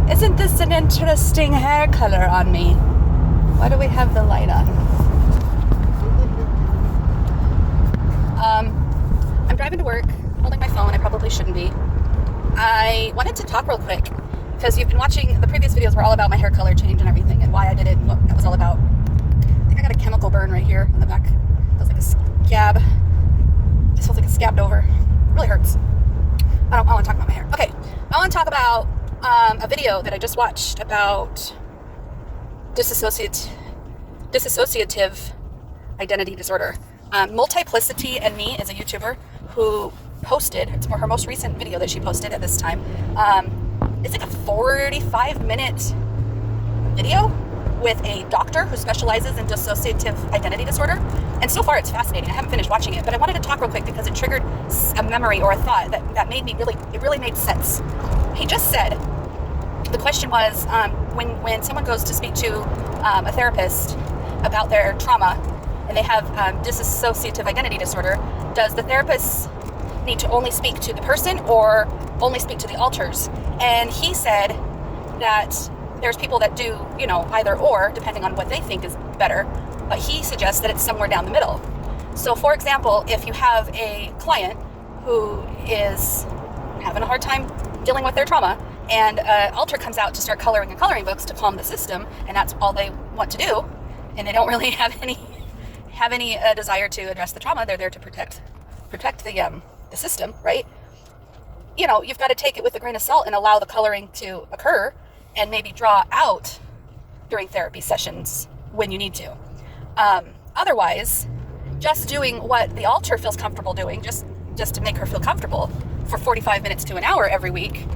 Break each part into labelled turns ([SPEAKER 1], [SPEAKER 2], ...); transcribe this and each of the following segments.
[SPEAKER 1] Isn't this an interesting hair color on me? Why do we have the light on? I'm driving to work, holding my phone. I probably shouldn't be. I wanted to talk real quick because you've been watching the previous videos were all about my hair color change and everything and why I did it and what that was all about. I think I got a chemical burn right here on the back. It feels like a scab. It feels like it's scabbed over. It really hurts. I don't want to talk about my hair. Okay, I want to talk about a video that I just watched about dissociative identity disorder. Multiplicity and Me is a YouTuber who posted, it's her most recent video that she posted at this time. It's like a 45-minute video with a doctor who specializes in dissociative identity disorder. And so far it's fascinating. I haven't finished watching it, but I wanted to talk real quick because it triggered a memory or a thought that made me it really made sense. He just said, the question was, when someone goes to speak to a therapist about their trauma and they have dissociative identity disorder, does the therapist need to only speak to the person or only speak to the alters? And he said that there's people that do, either or, depending on what they think is better, but he suggests that it's somewhere down the middle. So for example, if you have a client who is having a hard time dealing with their trauma and an alter comes out to start coloring in coloring books to calm the system, and that's all they want to do, and they don't really have any desire to address the trauma, they're there to protect the system, right? You've got to take it with a grain of salt and allow the coloring to occur and maybe draw out during therapy sessions when you need to. Otherwise, just doing what the alter feels comfortable doing, just to make her feel comfortable for 45 minutes to an hour every week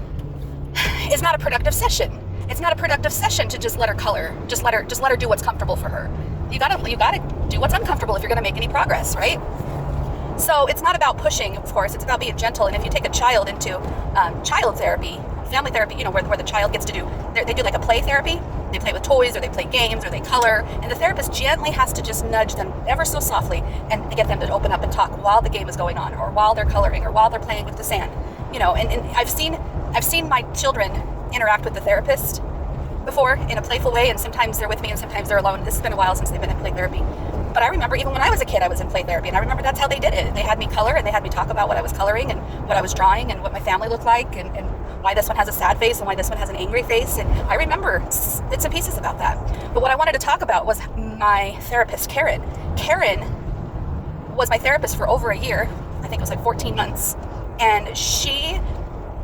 [SPEAKER 1] is not a productive session. It's not a productive session to just let her color, just let her do what's comfortable for her. You gotta do what's uncomfortable if you're gonna make any progress, right? So it's not about pushing, of course, it's about being gentle. And if you take a child into child therapy, family therapy, where the child gets to they do like a play therapy. They play with toys or they play games or they color, and the therapist gently has to just nudge them ever so softly and get them to open up and talk while the game is going on or while they're coloring or while they're playing with the sand. And I've seen my children interact with the therapist before in a playful way, and sometimes they're with me and sometimes they're alone. This has been a while since they've been in play therapy. But I remember even when I was a kid, I was in play therapy, and I remember that's how they did it. They had me color, and they had me talk about what I was coloring and what I was drawing and what my family looked like and why this one has a sad face and why this one has an angry face. And I remember bits and pieces about that. But what I wanted to talk about was my therapist, Karen. Karen was my therapist for over a year. I think it was like 14 months. And she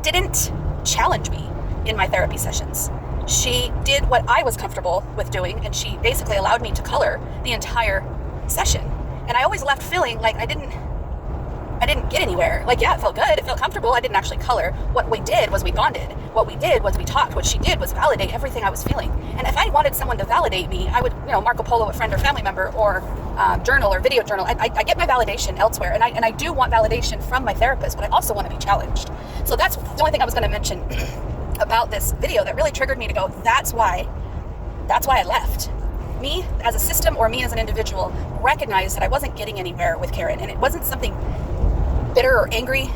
[SPEAKER 1] didn't challenge me in my therapy sessions. She did what I was comfortable with doing, and she basically allowed me to color the entire session. And I always left feeling like I didn't get anywhere. Like, yeah, it felt good, it felt comfortable. I didn't actually color. What we did was we bonded. What we did was we talked. What she did was validate everything I was feeling. And if I wanted someone to validate me, I would, Marco Polo a friend or family member or journal or video journal. I get my validation elsewhere, and I do want validation from my therapist, but I also want to be challenged. So that's the only thing I was going to mention about this video that really triggered me to go, that's why I left. Me as a system or me as an individual recognized that I wasn't getting anywhere with Karen, and it wasn't something bitter or angry,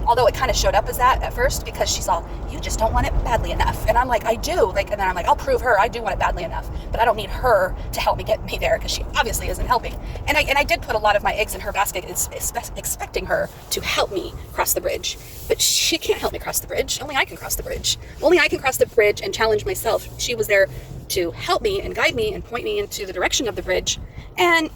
[SPEAKER 1] although it kind of showed up as that at first because she's all, you just don't want it badly enough. And I'm like, I do. And then I'm like, I'll prove her I do want it badly enough, but I don't need her to help me get me there because she obviously isn't helping. And I did put a lot of my eggs in her basket, expecting her to help me cross the bridge, but she can't help me cross the bridge. Only I can cross the bridge. Only I can cross the bridge and challenge myself. She was there to help me and guide me and point me into the direction of the bridge. And,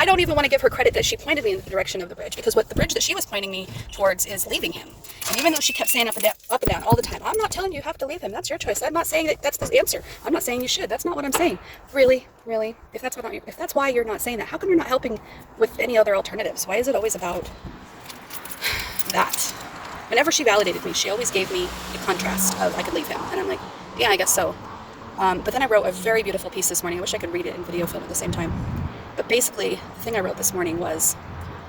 [SPEAKER 1] I don't even want to give her credit that she pointed me in the direction of the bridge, because what the bridge that she was pointing me towards is leaving him. And even though she kept saying up and down all the time, I'm not telling you have to leave him. That's your choice. I'm not saying that that's the answer. I'm not saying you should. That's not what I'm saying. Really? If that's why you're not saying that, how come you're not helping with any other alternatives? Why is it always about that? Whenever she validated me, she always gave me a contrast of I could leave him. And I'm like, yeah, I guess so. But then I wrote a very beautiful piece this morning. I wish I could read it in video film at the same time. But basically, the thing I wrote this morning was,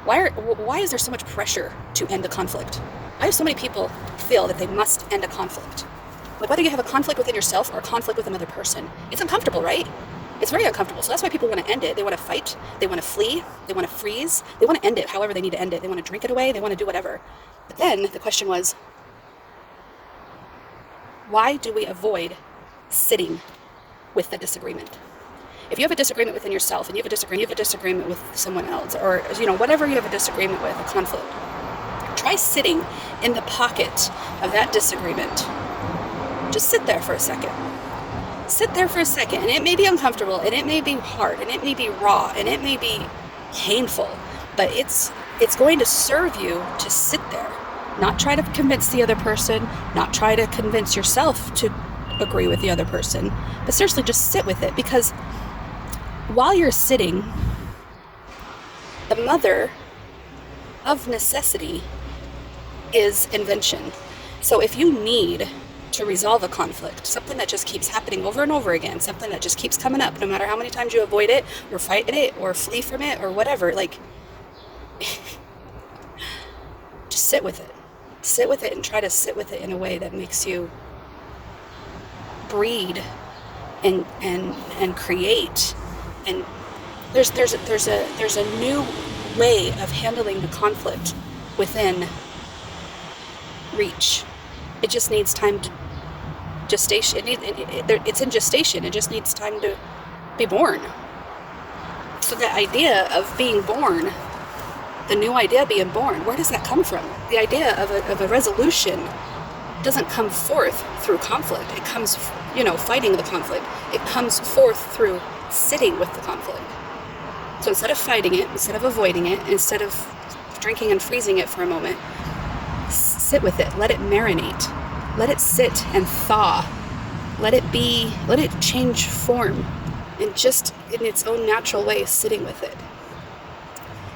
[SPEAKER 1] why is there so much pressure to end a conflict? Why do so many people feel that they must end a conflict? Like, whether you have a conflict within yourself or a conflict with another person, it's uncomfortable, right? It's very uncomfortable. So that's why people want to end it. They want to fight. They want to flee. They want to freeze. They want to end it however they need to end it. They want to drink it away. They want to do whatever. But then the question was, Why do we avoid sitting with the disagreement? If you have a disagreement within yourself and you have a disagreement with someone else, or whatever you have a disagreement with, a conflict, try sitting in the pocket of that disagreement. Just sit there for a second. Sit there for a second, and it may be uncomfortable, and it may be hard, and it may be raw, and it may be painful, but it's going to serve you to sit there. Not try to convince the other person, not try to convince yourself to agree with the other person, but seriously just sit with it, because while you're sitting, the mother of necessity is invention. So if you need to resolve a conflict, something that just keeps happening over and over again, something that just keeps coming up, no matter how many times you avoid it or fight it or flee from it or whatever, just sit with it. Sit with it and try to sit with it in a way that makes you breed and create. And there's a new way of handling the conflict within reach. It just needs time to gestation. It's in gestation. It just needs time to be born. So the idea of being born, the new idea being born, where does that come from? The idea of a resolution doesn't come forth through conflict. It comes, fighting the conflict. It comes forth through sitting with the conflict. So instead of fighting it, instead of avoiding it, instead of drinking and freezing it for a moment, sit with it. Let it marinate. Let it sit and thaw. Let it change form, and just in its own natural way, sitting with it.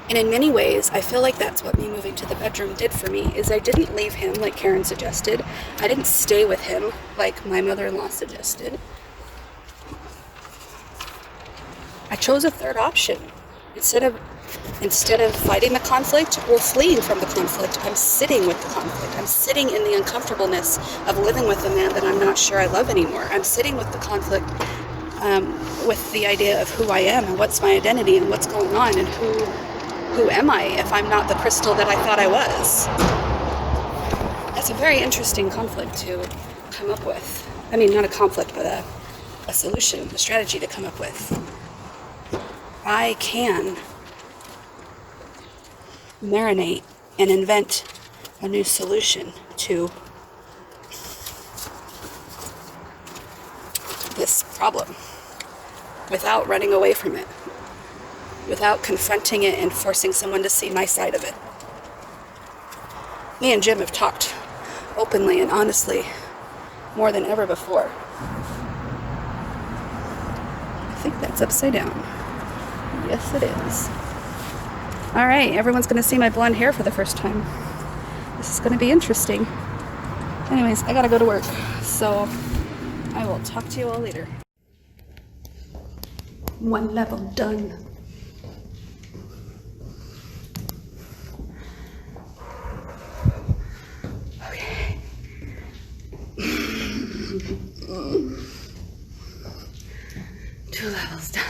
[SPEAKER 1] And in many ways, I feel like that's what me moving to the bedroom did for me, is I didn't leave him like Karen suggested. I didn't stay with him like my mother-in-law suggested. I chose a third option. Instead of fighting the conflict or fleeing from the conflict, I'm sitting with the conflict. I'm sitting in the uncomfortableness of living with a man that I'm not sure I love anymore. I'm sitting with the conflict, with the idea of who I am and what's my identity and what's going on and who am I if I'm not the crystal that I thought I was. That's a very interesting conflict to come up with. I mean, not a conflict, but a solution, a strategy to come up with. I can marinate and invent a new solution to this problem without running away from it, without confronting it and forcing someone to see my side of it. Me and Jim have talked openly and honestly more than ever before. I think that's upside down. Yes, it is. All right, everyone's going to see my blonde hair for the first time. This is going to be interesting. Anyways, I got to go to work, so I will talk to you all later. One level done. Okay. 2 levels done.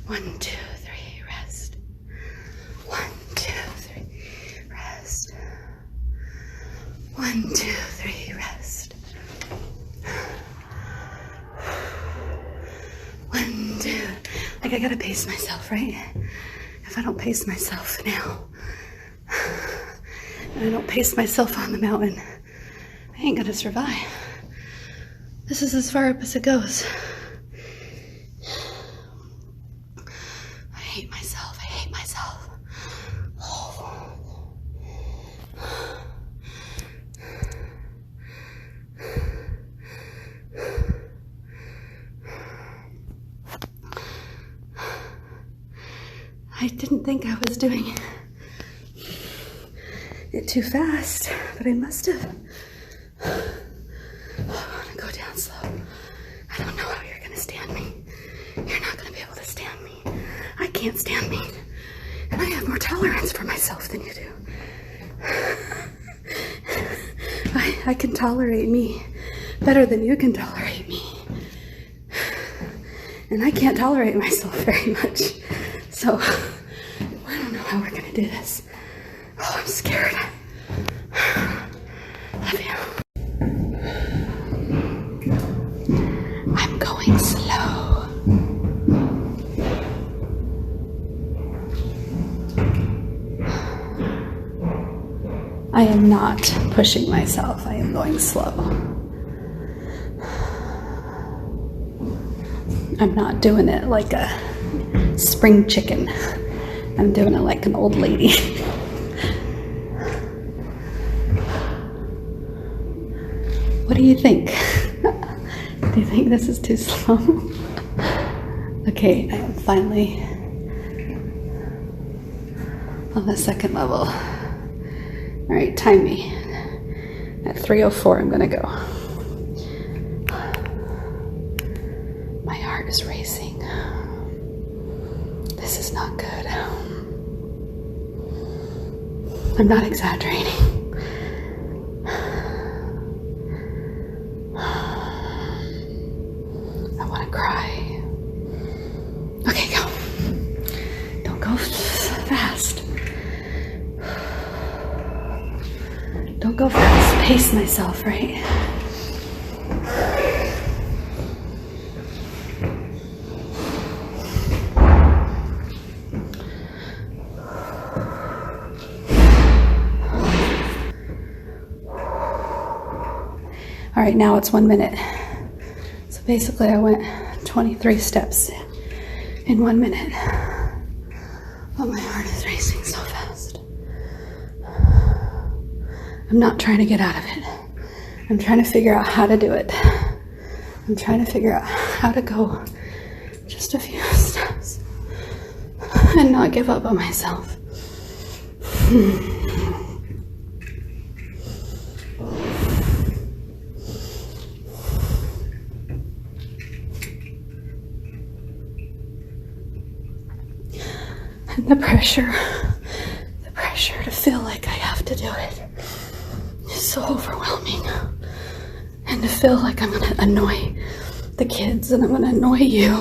[SPEAKER 1] 1, 2, 3, rest. 1, 2, 3, rest. 1, 2, 3, rest. 1, 2. Like, I gotta pace myself, right? If I don't pace myself now, and I don't pace myself on the mountain, I ain't gonna survive. This is as far up as it goes. I hate myself. I hate myself. Oh. I didn't think I was doing it too fast, but I must have. I want to go down slow. I don't know how you're going to stand me. You're not going to be able to stand me. I can't stand me. And I have more tolerance for myself than you do. I can tolerate me better than you can tolerate me. And I can't tolerate myself very much. So how we're gonna do this. Oh, I'm scared. Love you. I'm going slow. I am not pushing myself. I am going slow. I'm not doing it like a spring chicken. I'm doing it like an old lady. What do you think? Do you think this is too slow? Okay, I am finally on the second level. All right, time me. At 3:04, I'm gonna go. My heart is racing. This is not good. I'm not exaggerating. I want to cry. Okay, go. Don't go fast. Don't go fast. Pace myself, right? All right, now it's 1 minute. So basically I went 23 steps in 1 minute. Oh, my heart is racing so fast. I'm not trying to get out of it. I'm trying to figure out how to do it. I'm trying to figure out how to go just a few steps and not give up on myself. And the pressure to feel like I have to do it is so overwhelming. And to feel like I'm gonna annoy the kids and I'm gonna annoy you.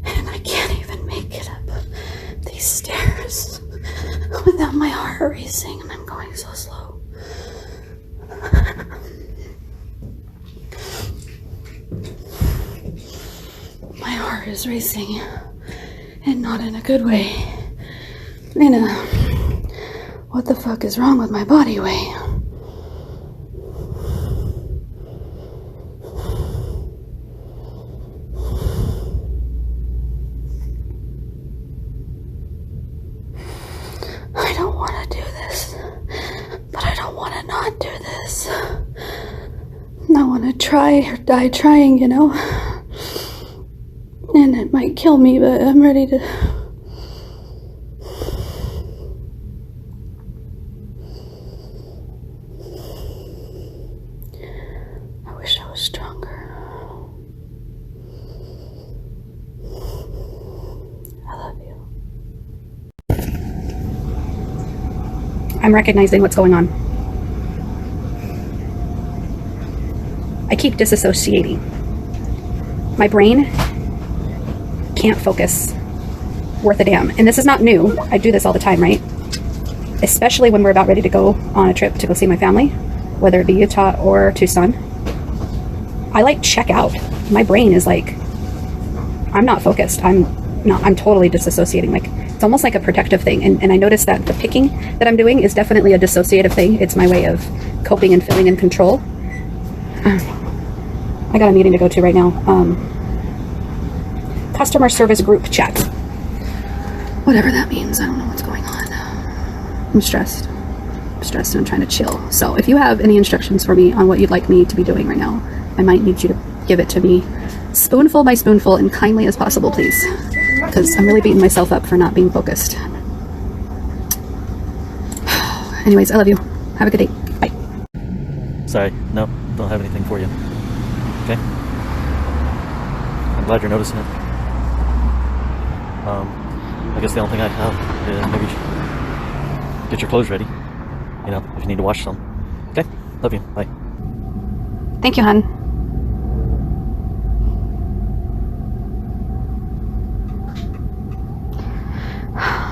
[SPEAKER 1] And I can't even make it up these stairs without my heart racing, and I'm going so slow. My heart is racing. And not in a good way. In a, what the fuck is wrong with my body way. I don't want to do this, but I don't want to not do this. I want to try or die trying, you know? And it might kill me, but I'm ready to. I wish I was stronger. I love you. I'm recognizing what's going on. I keep disassociating. My brain can't focus worth a damn. And this is not new. I do this all the time, right? Especially when we're about ready to go on a trip to go see my family, whether it be Utah or Tucson. I like check out. My brain is like, I'm not focused. I'm totally disassociating. Like, it's almost like a protective thing. And I noticed that the picking that I'm doing is definitely a dissociative thing. It's my way of coping and feeling in control. I got a meeting to go to right now. Customer service group chat. Whatever that means. I don't know what's going on. I'm stressed. And I'm trying to chill. So if you have any instructions for me on what you'd like me to be doing right now, I might need you to give it to me spoonful by spoonful and kindly as possible, please. Because I'm really beating myself up for not being focused. Anyways, I love you. Have a good day. Bye.
[SPEAKER 2] Sorry, no, don't have anything for you. Okay? I'm glad you're noticing it. I guess the only thing I have is maybe get your clothes ready. You know, if you need to wash some. Okay? Love you. Bye.
[SPEAKER 1] Thank you, hon.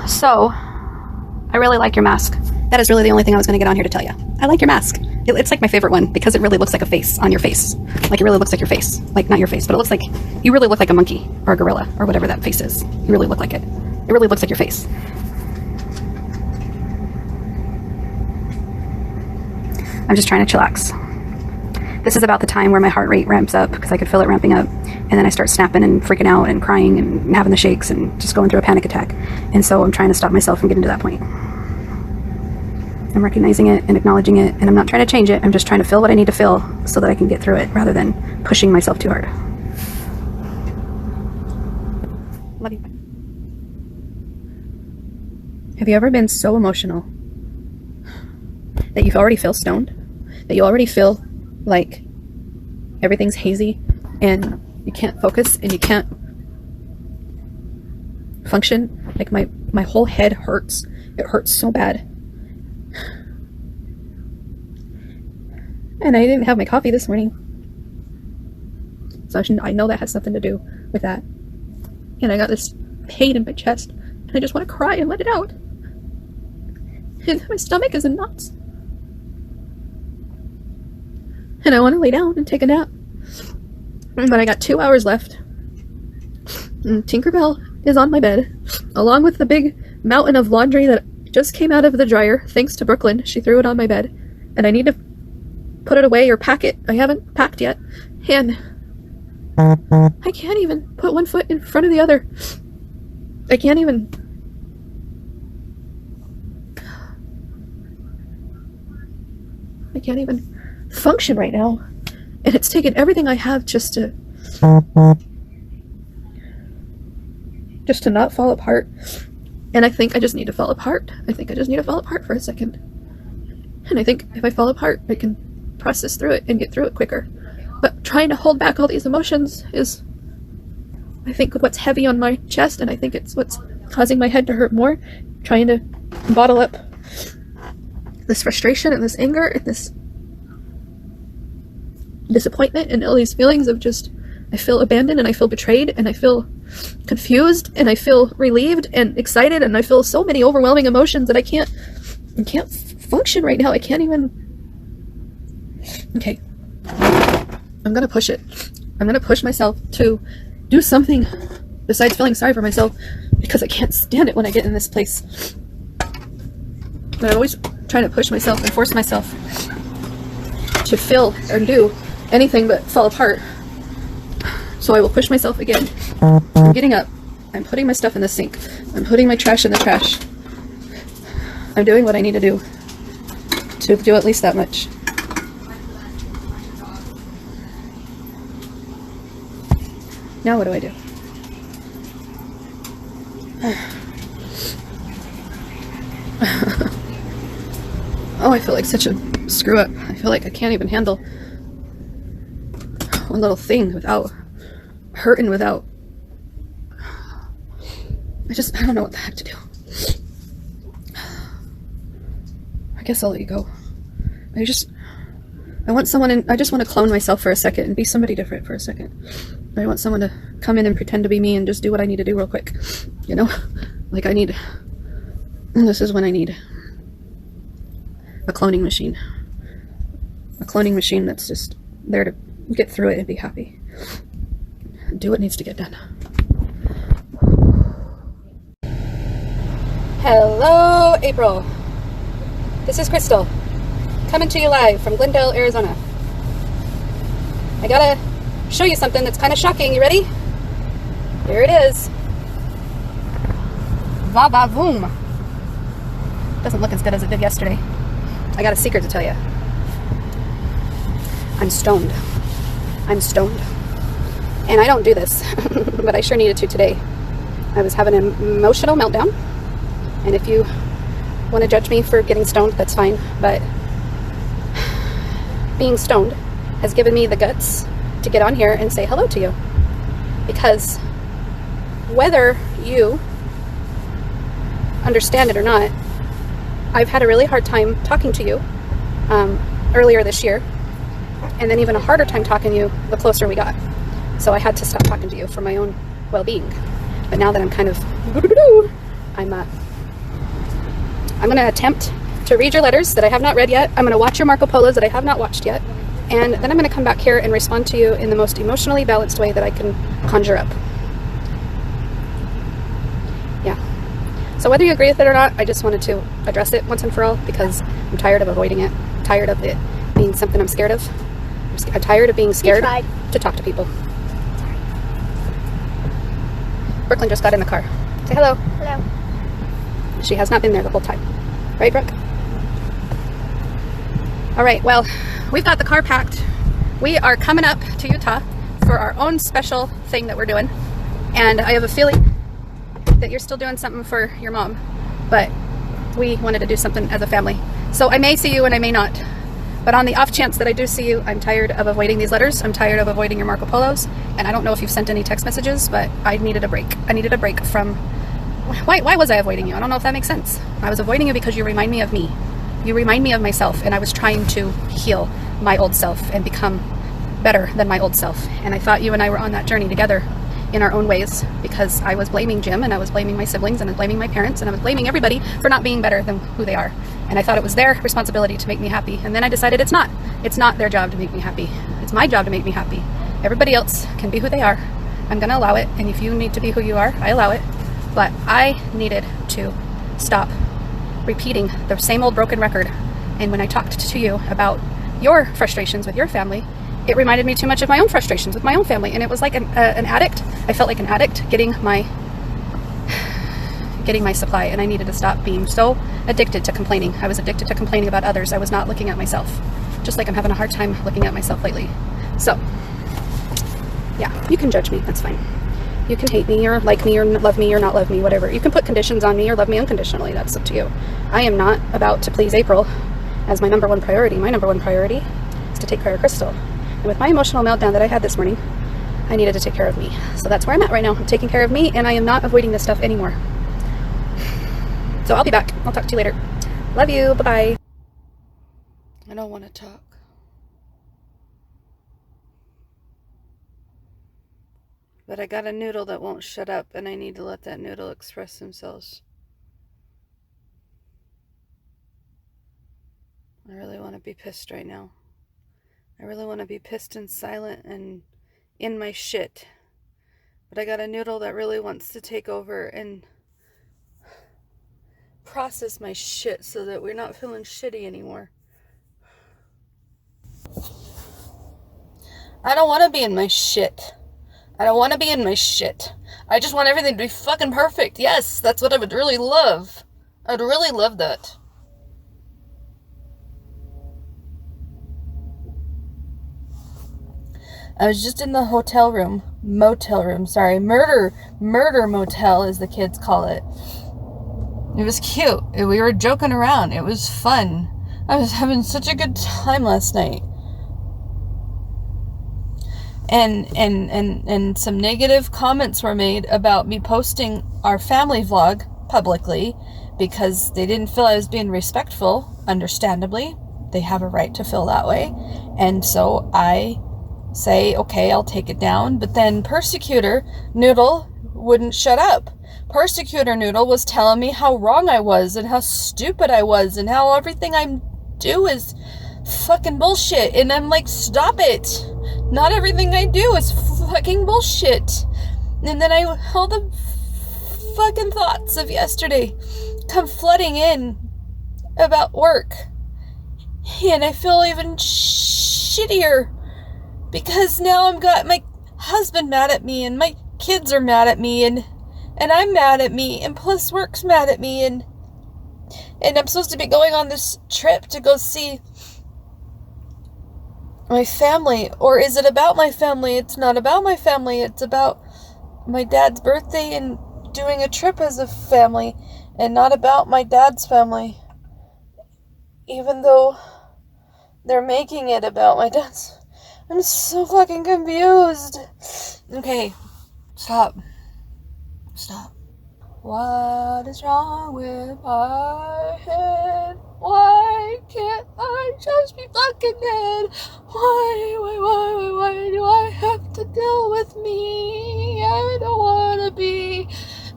[SPEAKER 1] So, I really like your mask. That is really the only thing I was going to get on here to tell you. I like your mask. It's like my favorite one because it really looks like a face on your face. Like it really looks like your face. Like not your face, but it looks like, you really look like a monkey or a gorilla or whatever that face is. You really look like it. It really looks like your face. I'm just trying to chillax. This is about the time where my heart rate ramps up because I could feel it ramping up. And then I start snapping and freaking out and crying and having the shakes and just going through a panic attack. And so I'm trying to stop myself from getting to that point. I'm recognizing it and acknowledging it, and I'm not trying to change it. I'm just trying to feel what I need to feel so that I can get through it rather than pushing myself too hard. Love you. Have you ever been so emotional that you already feel stoned? That you already feel like everything's hazy and you can't focus and you can't function? Like my whole head hurts. It hurts so bad. And I didn't have my coffee this morning. So I know that has something to do with that. And I got this pain in my chest. And I just want to cry and let it out. And my stomach is in knots. And I want to lay down and take a nap. But I got 2 hours left. And Tinkerbell is on my bed. Along with the big mountain of laundry that just came out of the dryer. Thanks to Brooklyn. She threw it on my bed. And I need to put it away or pack it. I haven't packed yet. And I can't even put one foot in front of the other. I can't even. I can't even function right now. And it's taken everything I have just to not fall apart. And I think I just need to fall apart. I think I just need to fall apart for a second. And I think if I fall apart, I can process through it and get through it quicker. But trying to hold back all these emotions is, I think, what's heavy on my chest, and I think it's what's causing my head to hurt more. Trying to bottle up this frustration and this anger and this disappointment and all these feelings of just, I feel abandoned and I feel betrayed and I feel confused and I feel relieved and excited and I feel so many overwhelming emotions that I can't function right now. I can't even. Okay, I'm gonna push it. I'm gonna push myself to do something besides feeling sorry for myself because I can't stand it when I get in this place. But I'm always trying to push myself and force myself to feel or do anything but fall apart. So I will push myself again. I'm getting up. I'm putting my stuff in the sink. I'm putting my trash in the trash. I'm doing what I need to do at least that much. Now what do I do? Oh, I feel like such a screw up. I feel like I can't even handle one little thing without hurting, without... I don't know what the heck to do. I guess I'll let you go. I just want to clone myself for a second and be somebody different for a second. I want someone to come in and pretend to be me and just do what I need to do real quick. You know? Like this is when I need a cloning machine. A cloning machine that's just there to get through it and be happy. Do what needs to get done. Hello, April. This is Crystal, coming to you live from Glendale, Arizona. I gotta show you something that's kind of shocking. You ready? Here it is. Va va voom. Doesn't look as good as it did yesterday. I got a secret to tell you. I'm stoned. I'm stoned. And I don't do this, but I sure needed to today. I was having an emotional meltdown. And if you want to judge me for getting stoned, that's fine. But being stoned has given me the guts to get on here and say hello to you. Because whether you understand it or not, I've had a really hard time talking to you earlier this year. And then even a harder time talking to you the closer we got. So I had to stop talking to you for my own well-being. But now that I'm kind of... I'm going to attempt to read your letters that I have not read yet. I'm going to watch your Marco Polos that I have not watched yet. And then I'm going to come back here and respond to you in the most emotionally balanced way that I can conjure up. Yeah. So whether you agree with it or not, I just wanted to address it once and for all because I'm tired of avoiding it. I'm tired of it being something I'm scared of. I'm tired of being scared to talk to people. Brooklyn just got in the car. Say hello.
[SPEAKER 3] Hello.
[SPEAKER 1] She has not been there the whole time. Right, Brooke? All right, well, we've got the car packed. We are coming up to Utah for our own special thing that we're doing. And I have a feeling that you're still doing something for your mom, but we wanted to do something as a family. So I may see you and I may not. But on the off chance that I do see you, I'm tired of avoiding these letters. I'm tired of avoiding your Marco Polos. And I don't know if you've sent any text messages, but I needed a break. I needed a break from... Why was I avoiding you? I don't know if that makes sense. I was avoiding you because you remind me of me. You remind me of myself, and I was trying to heal my old self and become better than my old self. And I thought you and I were on that journey together in our own ways because I was blaming Jim and I was blaming my siblings and I was blaming my parents and I was blaming everybody for not being better than who they are. And I thought it was their responsibility to make me happy. And then I decided it's not. It's not their job to make me happy. It's my job to make me happy. Everybody else can be who they are. I'm going to allow it. And if you need to be who you are, I allow it. But I needed to stop repeating the same old broken record. And when I talked to you about your frustrations with your family, it reminded me too much of my own frustrations with my own family. And it was like an addict. I felt like an addict getting my supply, and I needed to stop being so addicted to complaining. I was addicted to complaining about others. I was not looking at myself, just like I'm having a hard time looking at myself lately. So yeah, you can judge me, that's fine. You can hate me or like me or love me or not love me, whatever. You can put conditions on me or love me unconditionally. That's up to you. I am not about to please April as my number one priority. My number one priority is to take care of Crystal. And with my emotional meltdown that I had this morning, I needed to take care of me. So that's where I'm at right now. I'm taking care of me, and I am not avoiding this stuff anymore. So I'll be back. I'll talk to you later. Love you. Bye-bye. I don't want to talk. But I got a noodle that won't shut up, and I need to let that noodle express themselves. I really want to be pissed right now. I really want to be pissed and silent and in my shit. But I got a noodle that really wants to take over and process my shit so that we're not feeling shitty anymore. I don't want to be in my shit. I don't want to be in my shit. I just want everything to be fucking perfect. Yes, that's what I would really love. I'd really love that. I was just in the motel room, sorry, murder motel as the kids call it. It was cute. We were joking around. It was fun. I was having such a good time last night. And some negative comments were made about me posting our family vlog publicly because they didn't feel I was being respectful, understandably. They have a right to feel that way. And so I say, okay, I'll take it down. But then Persecutor Noodle wouldn't shut up. Persecutor Noodle was telling me how wrong I was and how stupid I was and how everything I do is fucking bullshit. And I'm like, stop it. Not everything I do is fucking bullshit. And then all the fucking thoughts of yesterday come flooding in about work. And I feel even shittier because now I've got my husband mad at me and my kids are mad at me and I'm mad at me and plus work's mad at me and I'm supposed to be going on this trip to go see my family. Or is it about my family? It's not about my family. It's about my dad's birthday and doing a trip as a family and not about my dad's family. Even though they're making it about my dad's. I'm so fucking confused. Okay, stop. What is wrong with my head? Why can't I just be fucking dead? Why do I have to deal with me? I don't want to be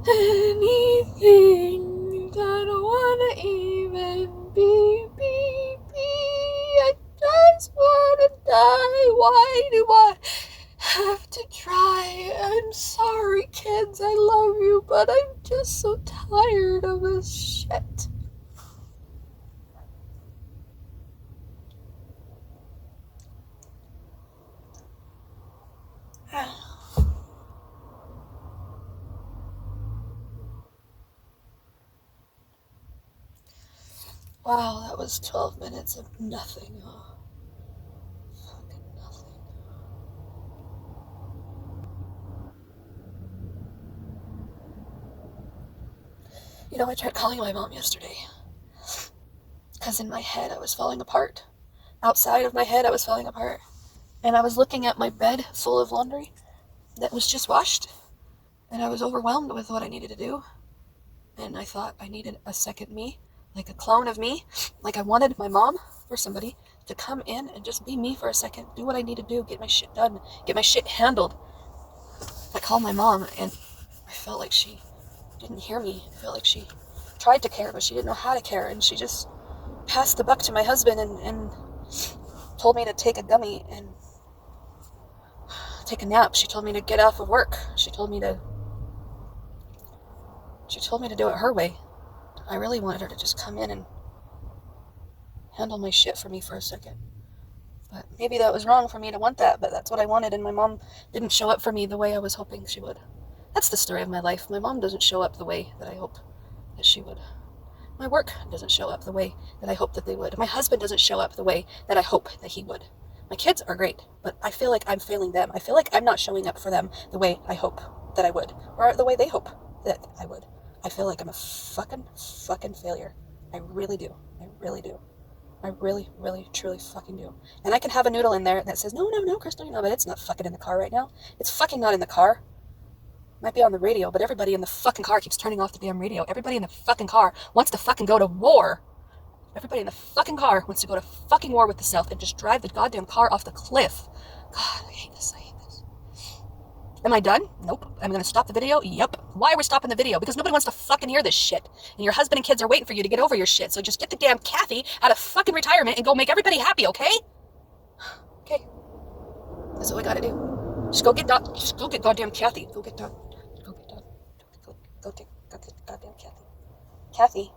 [SPEAKER 1] anything. I don't want to eat. why do I have to try? I'm sorry, kids. I love you, but I'm just so tired of this shit. Wow, that was 12 minutes of nothing. Oh, fucking nothing. You know, I tried calling my mom yesterday because in my head I was falling apart. Outside of my head I was falling apart. And I was looking at my bed full of laundry that was just washed. And I was overwhelmed with what I needed to do. And I thought I needed a second me, like a clone of me. Like I wanted my mom or somebody to come in and just be me for a second, do what I need to do, get my shit done, get my shit handled. I called my mom and I felt like she didn't hear me. I felt like she tried to care, but she didn't know how to care. And she just passed the buck to my husband and told me to take a gummy and take a nap. She told me to get off of work. She told me to do it her way. I really wanted her to just come in and handle my shit for me for a second. But maybe that was wrong for me to want that, but that's what I wanted, and my mom didn't show up for me the way I was hoping she would. That's the story of my life. My mom doesn't show up the way that I hope that she would. My work doesn't show up the way that I hope that they would. My husband doesn't show up the way that I hope that he would. My kids are great, but I feel like I'm failing them. I feel like I'm not showing up for them the way I hope that I would, or the way they hope that I would. I feel like I'm a fucking failure. I really do. I really do. I really, really, truly fucking do. And I can have a noodle in there that says, no, Crystal, you know, but it's not fucking in the car right now. It's fucking not in the car. Might be on the radio, but everybody in the fucking car keeps turning off the damn radio. Everybody in the fucking car wants to fucking go to war. Everybody in the fucking car wants to go to fucking war with the South and just drive the goddamn car off the cliff. God, I hate this. Am I done? Nope. I'm going to stop the video? Yep. Why are we stopping the video? Because nobody wants to fucking hear this shit. And your husband and kids are waiting for you to get over your shit. So just get the damn Kathy out of fucking retirement and go make everybody happy, okay? Okay. That's what we gotta do. Just go get goddamn Kathy. Go get goddamn Kathy.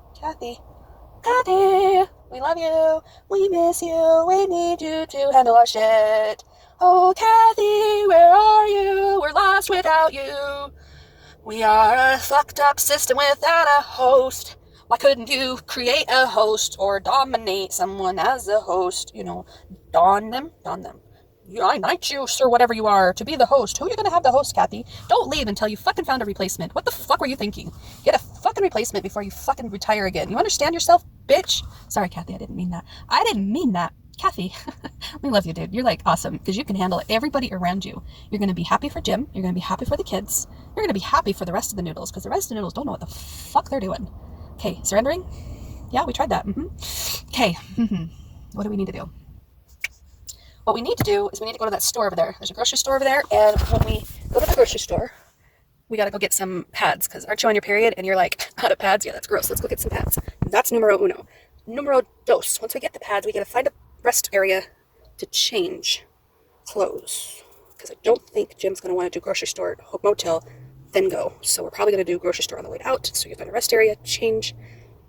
[SPEAKER 1] Kathy, we love you. We miss you. We need you to handle our shit. Oh, Kathy, where are you? We're lost without you. We are a fucked up system without a host. Why couldn't you create a host or dominate someone as a host? You know, don them. I knight you, sir, whatever you are, to be the host. Who are you going to have the host, Kathy? Don't leave until you fucking found a replacement. What the fuck were you thinking? Get a fucking replacement before you fucking retire again. You understand yourself, bitch? Sorry, Kathy, I didn't mean that. Kathy, we love you, dude. You're like awesome because you can handle everybody around you. You're going to be happy for Jim. You're going to be happy for the kids. You're going to be happy for the rest of the noodles because the rest of the noodles don't know what the fuck they're doing. Okay, surrendering? Yeah, we tried that. Okay, what do we need to do? What we need to do is we need to go to that store over there. There's a grocery store over there, and when we go to the grocery store, we got to go get some pads because aren't you on your period and you're like, out of pads? Yeah, that's gross. Let's go get some pads. That's numero uno. Numero dos. Once we get the pads, we got to find a rest area to change clothes because I don't think Jim's going to want to do grocery store, motel, then go. So we're probably going to do grocery store on the way out. So you find a rest area, change,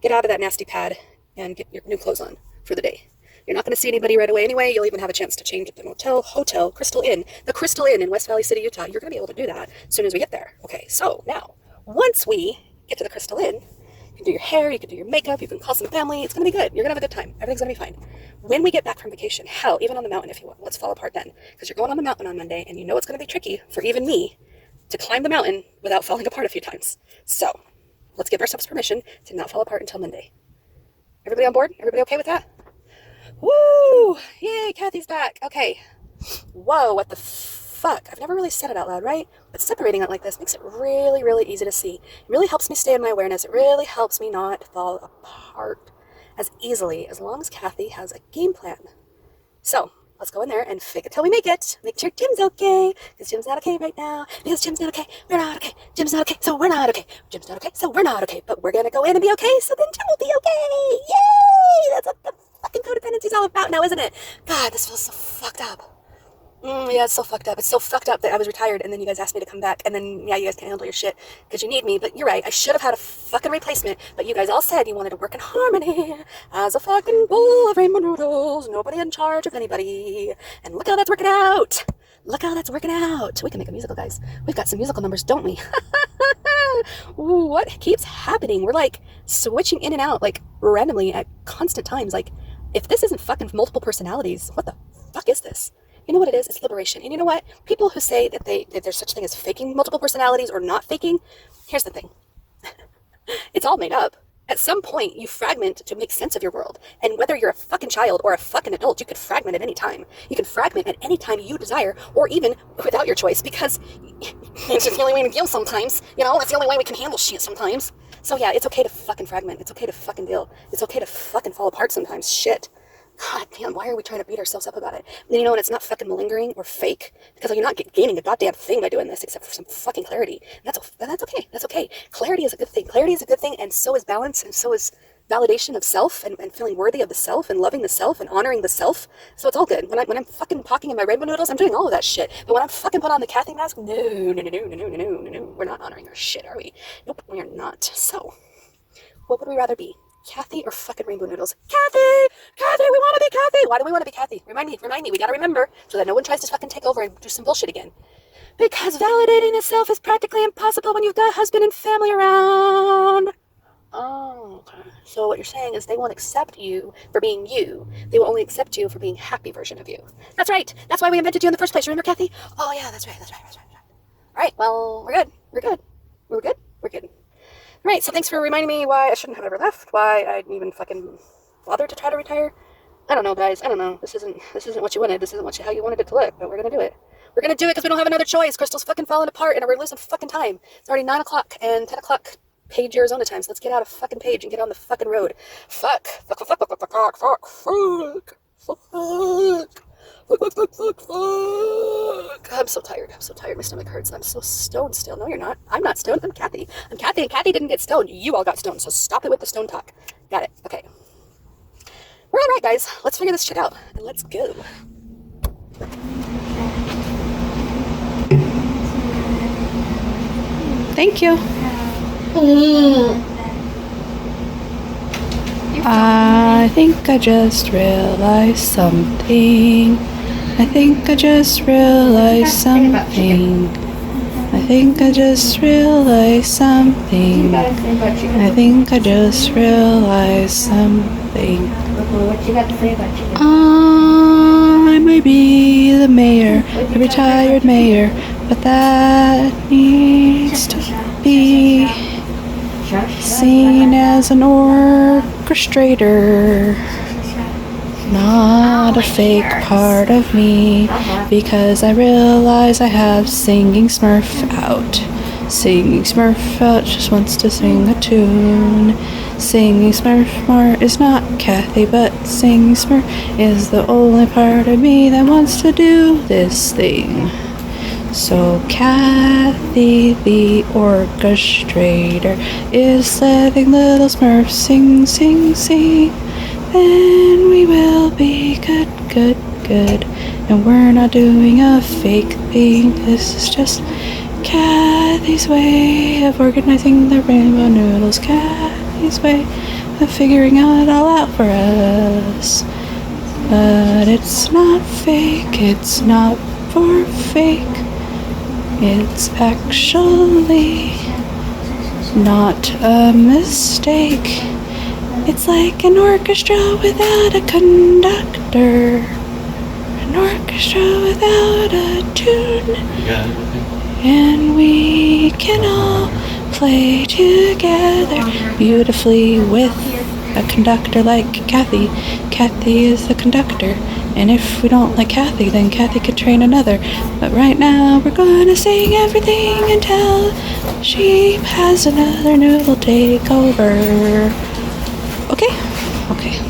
[SPEAKER 1] get out of that nasty pad, and get your new clothes on for the day. You're not going to see anybody right away anyway. You'll even have a chance to change at the motel, hotel, Crystal Inn. The Crystal Inn in West Valley City, Utah. You're going to be able to do that as soon as we get there. Okay, so now, once we get to the Crystal Inn, you can do your hair, you can do your makeup, you can call some family. It's going to be good. You're going to have a good time. Everything's going to be fine. When we get back from vacation, hell, even on the mountain if you want, let's fall apart then. Because you're going on the mountain on Monday, and you know it's going to be tricky for even me to climb the mountain without falling apart a few times. So, let's give ourselves permission to not fall apart until Monday. Everybody on board? Everybody okay with that? Woo! Yay, Kathy's back. Okay. Whoa, what the fuck? I've never really said it out loud, right? But separating it like this makes it really, really easy to see. It really helps me stay in my awareness. It really helps me not fall apart as easily as long as Kathy has a game plan. So, let's go in there and fake it till we make it. Make sure Jim's okay, because Jim's not okay right now. Because Jim's not okay, we're not okay. Jim's not okay, so we're not okay. Jim's not okay, so we're not okay. But we're gonna go in and be okay, so then Jim will be okay. Yay! That's what the fucking codependency's all about now, isn't it? God, this feels so fucked up. Yeah, it's so fucked up. It's so fucked up that I was retired and then you guys asked me to come back and then, yeah, you guys can't handle your shit because you need me. But you're right. I should have had a fucking replacement. But you guys all said you wanted to work in harmony as a fucking bowl of rainbow noodles. Nobody in charge of anybody. And look how that's working out. Look how that's working out. We can make a musical, guys. We've got some musical numbers, don't we? What keeps happening? We're like switching in and out like randomly at constant times. Like, if this isn't fucking multiple personalities, what the fuck is this? You know what it is? It's liberation. And you know what? People who say that there's such a thing as faking multiple personalities or not faking, here's the thing. It's all made up. At some point, you fragment to make sense of your world. And whether you're a fucking child or a fucking adult, you could fragment at any time. You can fragment at any time you desire, or even without your choice, because it's just the only way to deal sometimes. You know, that's the only way we can handle shit sometimes. So yeah, it's okay to fucking fragment. It's okay to fucking deal. It's okay to fucking fall apart sometimes. Shit. God damn, why are we trying to beat ourselves up about it? And you know, and it's not fucking malingering or fake, because you're not gaining a goddamn thing by doing this except for some fucking clarity. And that's okay. That's okay. Clarity is a good thing. Clarity is a good thing, and so is balance, and so is validation of self, and feeling worthy of the self, and loving the self, and honoring the self. So it's all good. When I'm fucking talking in my rainbow noodles, I'm doing all of that shit. But when I'm fucking put on the Kathy mask, no, we're not honoring our shit, are we? Nope, we are not. So, what would we rather be? Kathy or fucking rainbow noodles? Kathy! Kathy, we want to be Kathy! Why do we want to be Kathy? Remind me, we gotta remember, so that no one tries to fucking take over and do some bullshit again. Because validating the self is practically impossible when you've got husband and family around. Oh, okay. So what you're saying is they won't accept you for being you. They will only accept you for being a happy version of you. That's right. That's why we invented you in the first place. Remember, Kathy? Oh, yeah, that's right. All right, well, we're good. We're good. Right, so thanks for reminding me why I shouldn't have ever left, why I'd even fucking bothered to try to retire. I don't know, guys. I don't know. This isn't what you wanted. This isn't how you wanted it to look, but we're gonna do it. We're gonna do it because we don't have another choice. Crystal's fucking falling apart, and we're losing fucking time. It's already 9 o'clock and 10 o'clock Page, Arizona time, so let's get out of fucking Page and get on the fucking road. Fuck. I'm so tired. My stomach hurts. I'm so stoned still. No, you're not. I'm not stoned. I'm Kathy, and Kathy didn't get stoned. You all got stoned, so stop it with the stone talk. Got it. Okay. We're all right, guys. Let's figure this shit out, and let's go. Thank you. I think I just realized something. I think I just realized something. I think I just realized something. I think I just realized something.
[SPEAKER 3] What you got to say about chicken?
[SPEAKER 1] I may be the mayor, the retired mayor, but that needs to be seen as an orchestrator, not a fake part of me, because I realize I have Singing Smurf out. Singing Smurf out just wants to sing a tune. Singing Smurf more is not Kathy, but Singing Smurf is the only part of me that wants to do this thing. So Kathy, the orchestrator, is letting little Smurf sing, sing, sing. Then we will be good. And we're not doing a fake thing. This is just Kathy's way of organizing the rainbow noodles. Kathy's way of figuring it all out for us. But it's not fake. It's not for fake. It's actually not a mistake. It's like an orchestra without a conductor. An orchestra without a tune. And we can all play together beautifully with a conductor like Kathy. Kathy is the conductor. And if we don't like Kathy, then Kathy could train another. But right now, we're gonna sing everything until she has another noodle takeover. Okay? Okay.